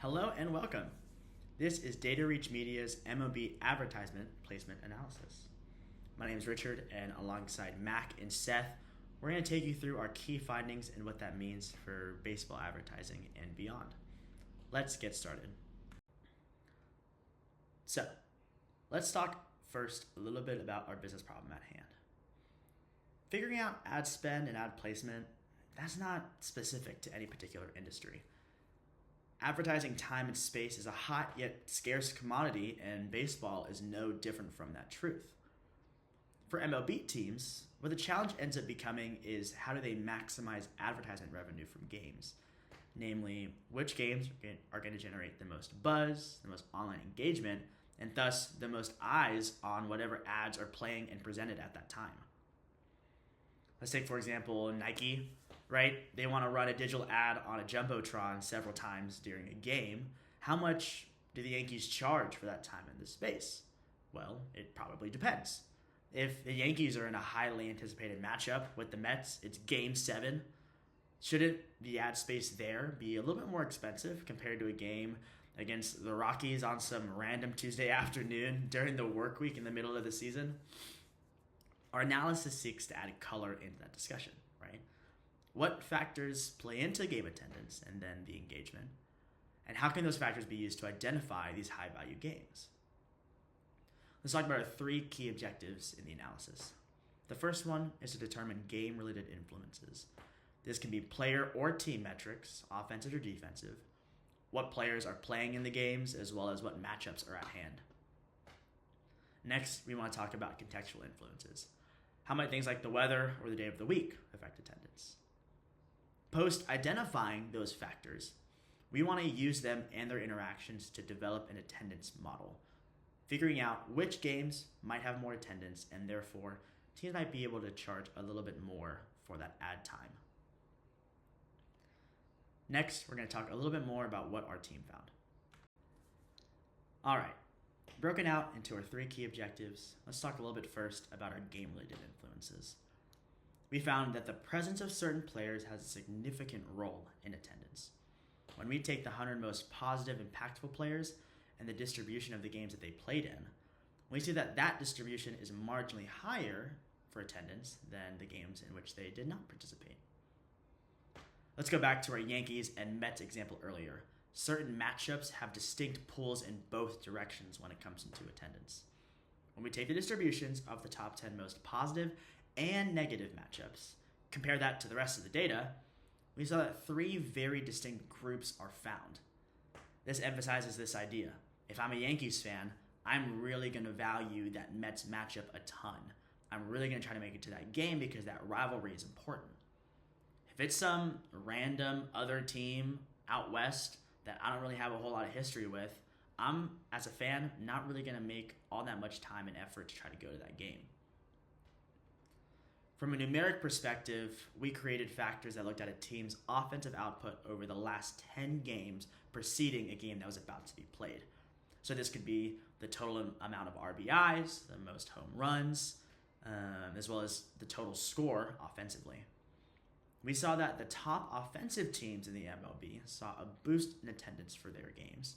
Hello and welcome. This is Data Reach Media's MLB Advertisement Placement Analysis. My name is Richard, and alongside Mac and Seth, we're going to take you through our key findings and what that means for baseball advertising and beyond. Let's get started. So, let's talk first a little bit about our business problem at hand. Figuring out ad spend and ad placement, that's not specific to any particular industry. Advertising time and space is a hot yet scarce commodity, and baseball is no different from that truth. For MLB teams, what the challenge ends up becoming is how do they maximize advertisement revenue from games? Namely, which games are going to generate the most buzz, the most online engagement, and thus the most eyes on whatever ads are playing and presented at that time. Let's take, for example, Nike, right? They want to run a digital ad on a Jumbotron several times during a game. How much do the Yankees charge for that time in this space? Well, it probably depends. If the Yankees are in a highly anticipated matchup with the Mets, it's Game 7. Shouldn't the ad space there be a little bit more expensive compared to a game against the Rockies on some random Tuesday afternoon during the work week in the middle of the season? Our analysis seeks to add color into that discussion, right? What factors play into game attendance and then the engagement? And how can those factors be used to identify these high-value games? Let's talk about our three key objectives in the analysis. The first one is to determine game-related influences. This can be player or team metrics, offensive or defensive, what players are playing in the games, as well as what matchups are at hand. Next, we want to talk about contextual influences. How might things like the weather or the day of the week affect attendance? Post identifying those factors, we want to use them and their interactions to develop an attendance model, figuring out which games might have more attendance and therefore teams might be able to charge a little bit more for that ad time. Next, we're going to talk a little bit more about what our team found. All right, broken out into our three key objectives, let's talk a little bit first about our game-related influences. We found that the presence of certain players has a significant role in attendance. When we take the 100 most positive, impactful players and the distribution of the games that they played in, we see that that distribution is marginally higher for attendance than the games in which they did not participate. Let's go back to our Yankees and Mets example earlier. Certain matchups have distinct pulls in both directions when it comes into attendance. When we take the distributions of the top 10 most positive and negative matchups, compare that to the rest of the data, we saw that three very distinct groups are found. This emphasizes this idea. If I'm a Yankees fan, I'm really going to value that Mets matchup a ton. I'm really going to try to make it to that game because that rivalry is important. If it's some random other team out west that I don't really have a whole lot of history with, I'm, as a fan, not really going to make all that much time and effort to try to go to that game. From a numeric perspective, we created factors that looked at a team's offensive output over the last 10 games preceding a game that was about to be played. So this could be the total amount of RBIs, the most home runs, as well as the total score offensively. We saw that the top offensive teams in the MLB saw a boost in attendance for their games,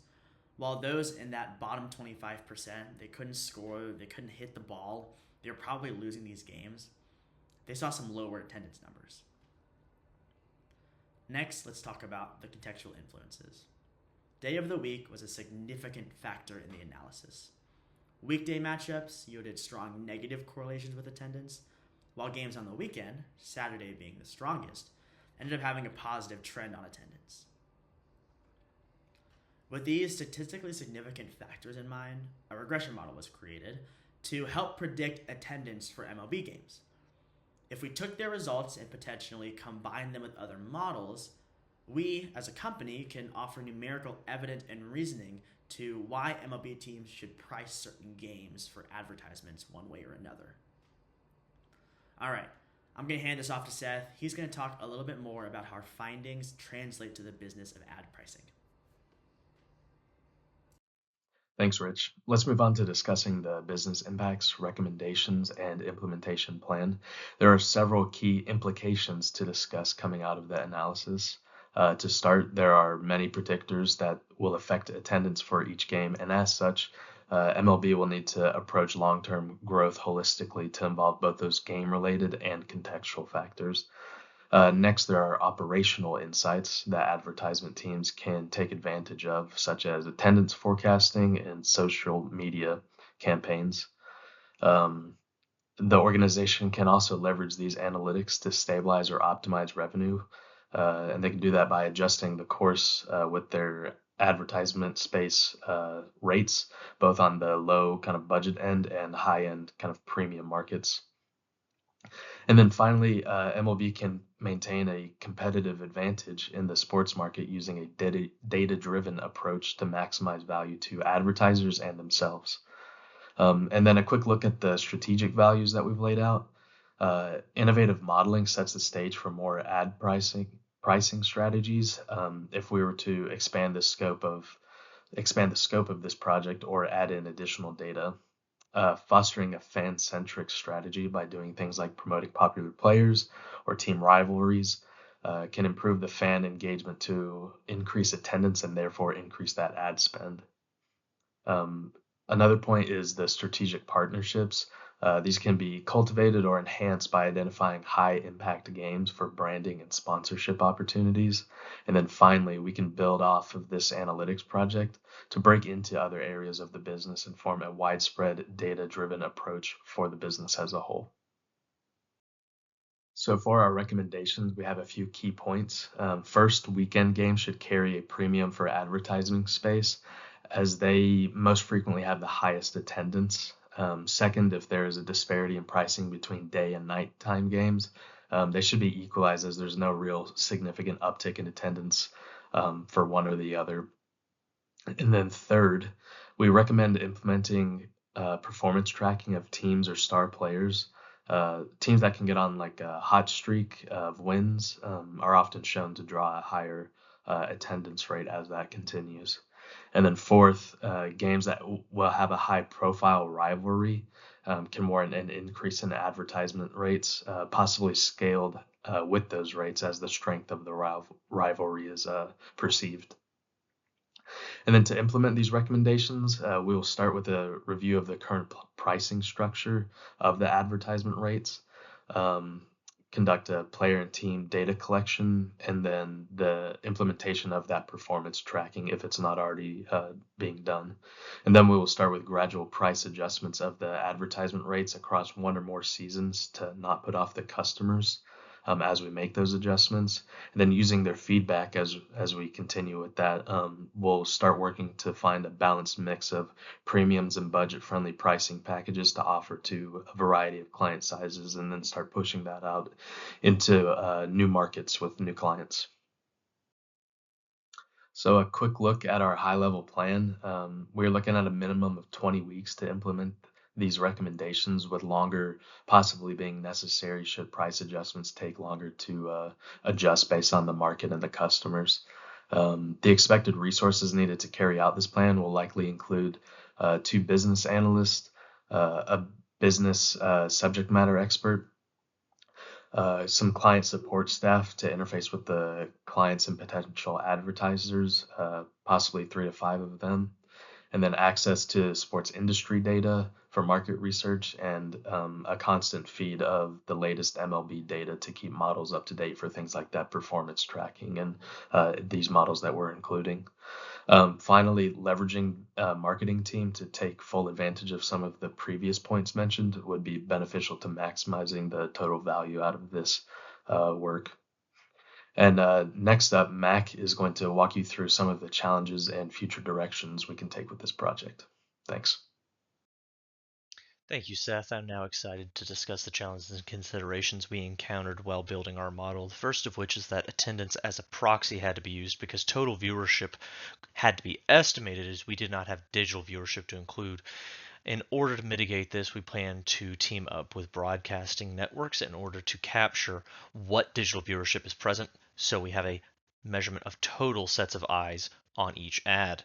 while those in that bottom 25%, they couldn't score, they couldn't hit the ball, they were probably losing these games. They saw some lower attendance numbers. Next, let's talk about the contextual influences. Day of the week was a significant factor in the analysis. Weekday matchups yielded strong negative correlations with attendance, while games on the weekend, Saturday being the strongest, ended up having a positive trend on attendance. With these statistically significant factors in mind, a regression model was created to help predict attendance for MLB games. If we took their results and potentially combined them with other models, we, as a company, can offer numerical evidence and reasoning to why MLB teams should price certain games for advertisements one way or another. All right, I'm going to hand this off to Seth. He's going to talk a little bit more about how our findings translate to the business of ad pricing. Thanks, Rich. Let's move on to discussing the business impacts, recommendations, and implementation plan. There are several key implications to discuss coming out of the analysis. To start, there are many predictors that will affect attendance for each game, and as such, MLB will need to approach long-term growth holistically to involve both those game-related and contextual factors. Next, there are operational insights that advertisement teams can take advantage of, such as attendance forecasting and social media campaigns. Um, the organization can also leverage these analytics to stabilize or optimize revenue, and they can do that by adjusting the course with their advertisement space rates, both on the low kind of budget end and high end kind of premium markets. And then finally, MLB can maintain a competitive advantage in the sports market using a data-driven approach to maximize value to advertisers and themselves. And then a quick look at the strategic values that we've laid out. Innovative modeling sets the stage for more ad pricing strategies. If we were to expand the scope of this project or add in additional data, fostering a fan-centric strategy by doing things like promoting popular players or team rivalries can improve the fan engagement to increase attendance and therefore increase that ad spend. Um, Another point is the strategic partnerships. These can be cultivated or enhanced by identifying high impact games for branding and sponsorship opportunities. And then finally, we can build off of this analytics project to break into other areas of the business and form a widespread data driven approach for the business as a whole. So for our recommendations, we have a few key points. First, weekend games should carry a premium for advertising space as they most frequently have the highest attendance. Second, if there is a disparity in pricing between day and nighttime games, they should be equalized as there's no real significant uptick in attendance for one or the other. And then third, we recommend implementing performance tracking of teams or star players. Teams that can get on like a hot streak of wins are often shown to draw a higher attendance rate as that continues. And then fourth, games that will have a high profile rivalry can warrant an increase in advertisement rates, possibly scaled with those rates as the strength of the rivalry is perceived. And then to implement these recommendations, we will start with a review of the current pricing structure of the advertisement rates, um, conduct a player and team data collection, and then the implementation of that performance tracking if it's not already being done. And then we will start with gradual price adjustments of the advertisement rates across one or more seasons to not put off the customers as we make those adjustments. And then using their feedback as we continue with that, we'll start working to find a balanced mix of premiums and budget-friendly pricing packages to offer to a variety of client sizes, and then start pushing that out into new markets with new clients. So a quick look at our high-level plan. We're looking at a minimum of 20 weeks to implement these recommendations, with longer possibly being necessary should price adjustments take longer to adjust based on the market and the customers. The expected resources needed to carry out this plan will likely include two business analysts, a business subject matter expert, some client support staff to interface with the clients and potential advertisers, possibly 3 to 5 of them, and then access to sports industry data for market research and a constant feed of the latest MLB data to keep models up to date for things like that performance tracking and these models that we're including. Finally, leveraging a marketing team to take full advantage of some of the previous points mentioned would be beneficial to maximizing the total value out of this work. And next up, Mac is going to walk you through some of the challenges and future directions we can take with this project. Thanks. Thank you, Seth. I'm now excited to discuss the challenges and considerations we encountered while building our model. The first of which is that attendance as a proxy had to be used because total viewership had to be estimated as we did not have digital viewership to include. In order to mitigate this, we plan to team up with broadcasting networks in order to capture what digital viewership is present so we have a measurement of total sets of eyes on each ad.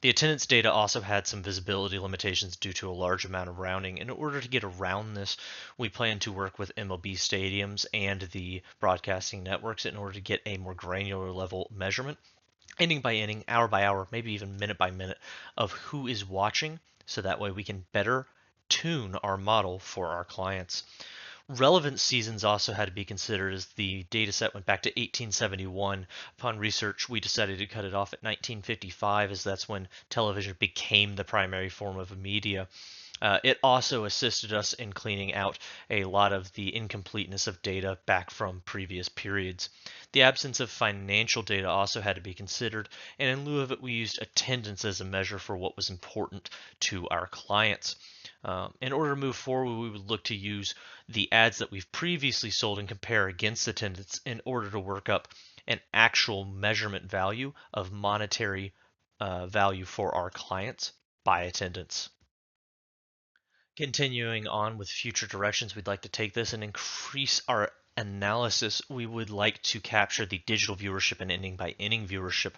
The attendance data also had some visibility limitations due to a large amount of rounding. In order to get around this, we plan to work with MLB stadiums and the broadcasting networks in order to get a more granular level measurement, inning by inning, hour by hour, maybe even minute by minute, of who is watching, so that way we can better tune our model for our clients. Relevant seasons also had to be considered, as the data set went back to 1871. Upon research, we decided to cut it off at 1955, as that's when television became the primary form of media. It also assisted us in cleaning out a lot of the incompleteness of data back from previous periods. The absence of financial data also had to be considered, and in lieu of it, we used attendance as a measure for what was important to our clients. In order to move forward, we would look to use the ads that we've previously sold and compare against attendance in order to work up an actual measurement value of monetary value for our clients by attendance. Continuing on with future directions, we'd like to take this and increase our analysis. We would like to capture the digital viewership and inning by inning viewership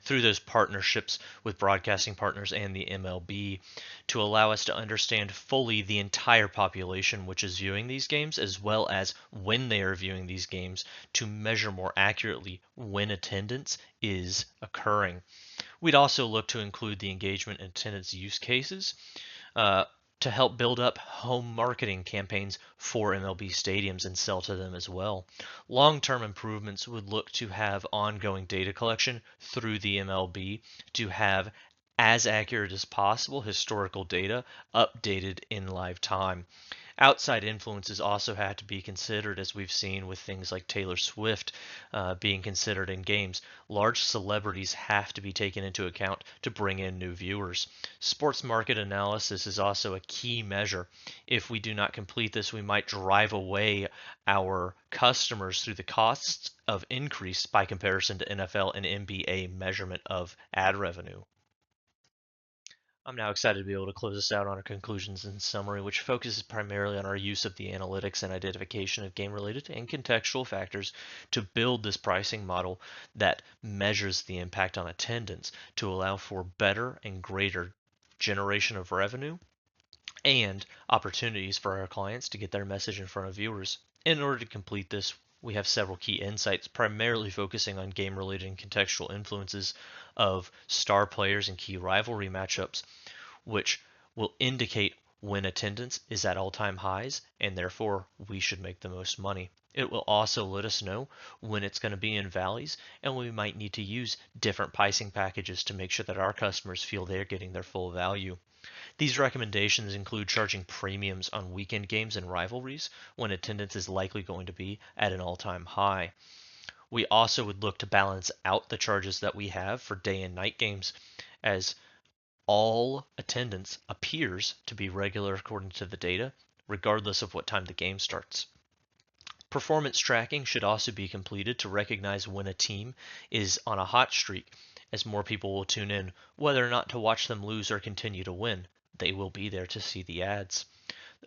through those partnerships with broadcasting partners and the MLB to allow us to understand fully the entire population which is viewing these games, as well as when they are viewing these games, to measure more accurately when attendance is occurring. We'd also look to include the engagement and attendance use cases to help build up home marketing campaigns for MLB stadiums and sell to them as well. Long-term improvements would look to have ongoing data collection through the MLB to have as accurate as possible historical data updated in live time. Outside influences also had to be considered, as we've seen with things like Taylor Swift being considered in games. Large celebrities have to be taken into account to bring in new viewers. Sports market analysis is also a key measure. If we do not complete this, we might drive away our customers through the costs of increase by comparison to NFL and NBA measurement of ad revenue. I'm now excited to be able to close this out on our conclusions and summary, which focuses primarily on our use of the analytics and identification of game-related and contextual factors to build this pricing model that measures the impact on attendance to allow for better and greater generation of revenue and opportunities for our clients to get their message in front of viewers. In order to complete this, we have several key insights, primarily focusing on game-related and contextual influences of star players and key rivalry matchups, which will indicate when attendance is at all-time highs, and therefore we should make the most money. It will also let us know when it's going to be in valleys, and we might need to use different pricing packages to make sure that our customers feel they're getting their full value. These recommendations include charging premiums on weekend games and rivalries when attendance is likely going to be at an all-time high. We also would look to balance out the charges that we have for day and night games, as all attendance appears to be regular according to the data, regardless of what time the game starts. Performance tracking should also be completed to recognize when a team is on a hot streak, as more people will tune in, whether or not to watch them lose or continue to win. They will be there to see the ads.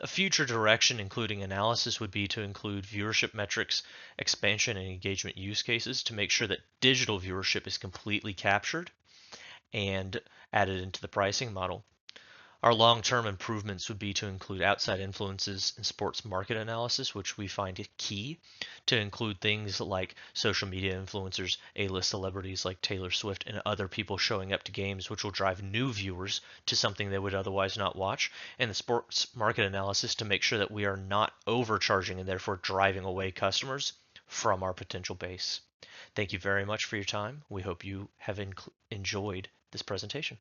A future direction, including analysis, would be to include viewership metrics, expansion, and engagement use cases to make sure that digital viewership is completely captured and added into the pricing model. Our long-term improvements would be to include outside influences in sports market analysis, which we find key, to include things like social media influencers, A-list celebrities like Taylor Swift, and other people showing up to games, which will drive new viewers to something they would otherwise not watch, and the sports market analysis to make sure that we are not overcharging and therefore driving away customers from our potential base. Thank you very much for your time. We hope you have enjoyed this presentation.